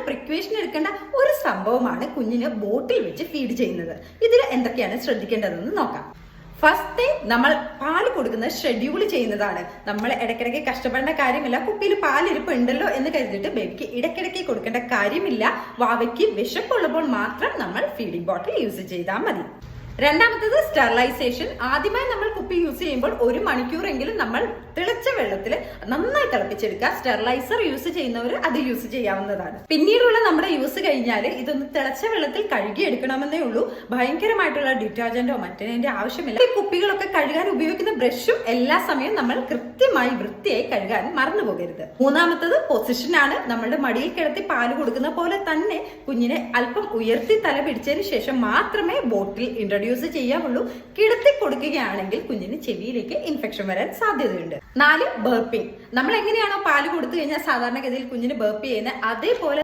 Precaution എടുക്കേണ്ട ഒരു സംഭവമാണ് കുഞ്ഞിന് ബോട്ടിൽ വെച്ച് ഫീഡ് ചെയ്യുന്നത്. ഇതിൽ എന്തൊക്കെയാണ് ശ്രദ്ധിക്കേണ്ടതെന്ന് നോക്കാം. ഫസ്റ്റ് തിങ്, നമ്മൾ പാല് കൊടുക്കുന്ന ഷെഡ്യൂൾ ചെയ്യുന്നതാണ്. നമ്മൾ ഇടയ്ക്കിടയ്ക്ക് കഷ്ടപ്പെടേണ്ട കാര്യമില്ല. കുപ്പിയിൽ പാലിരിപ്പ് ഉണ്ടല്ലോ എന്ന് കരുതിയിട്ട് ബേബിക്ക് ഇടയ്ക്കിടയ്ക്ക് കൊടുക്കേണ്ട കാര്യമില്ല. വാവയ്ക്ക് വിശപ്പുള്ളപ്പോൾ മാത്രം നമ്മൾ ഫീഡിംഗ് ബോട്ടിൽ യൂസ് ചെയ്താൽ മതി. രണ്ടാമത്തത് സ്റ്റെറിലൈസേഷൻ. ആദ്യമായി നമ്മൾ കുപ്പി യൂസ് ചെയ്യുമ്പോൾ 1 മണിക്കൂറെങ്കിലും നമ്മൾ തിളച്ച വെള്ളത്തിൽ നന്നായി തിളപ്പിച്ചെടുക്കുക. സ്റ്റെറിലൈസർ യൂസ് ചെയ്യുന്നവർ അത് യൂസ് ചെയ്യാവുന്നതാണ്. പിന്നീടുള്ള നമ്മുടെ യൂസ് കഴിഞ്ഞാൽ ഇതൊന്ന് തിളച്ച വെള്ളത്തിൽ കഴുകിയെടുക്കണമെന്നേ ഉള്ളൂ. ഭയങ്കരമായിട്ടുള്ള ഡിറ്റർജന്റോ മറ്റേതിന്റെ ആവശ്യമില്ല. ഈ കുപ്പികളൊക്കെ കഴുകാൻ ഉപയോഗിക്കുന്ന ബ്രഷും എല്ലാ സമയവും നമ്മൾ കൃത്യമായി വൃത്തിയായി കഴുകാൻ മറന്നു പോകരുത്. മൂന്നാമത്തത് പൊസിഷൻ ആണ്. നമ്മളുടെ മടിയിൽ കിടത്തി പാല് കൊടുക്കുന്ന പോലെ തന്നെ കുഞ്ഞിനെ അല്പം ഉയർത്തി തല പിടിച്ചതിന് ശേഷം മാത്രമേ ബോട്ടിൽ ഇൻട്രൊഡ്യൂസ് ചെയ്യാവുള്ളൂ. കിടത്തി കൊടുക്കുകയാണെങ്കിൽ കുഞ്ഞിന് ചെവിയിലേക്ക് ഇൻഫെക്ഷൻ വരാൻ സാധ്യതയുണ്ട്. 4, ബർപ്പിംഗ്. നമ്മൾ എങ്ങനെയാണോ പാല് കൊടുത്തു കഴിഞ്ഞാൽ സാധാരണഗതിയിൽ കുഞ്ഞിന് ബർപ്പ് ചെയ്യുന്നത്, അതേപോലെ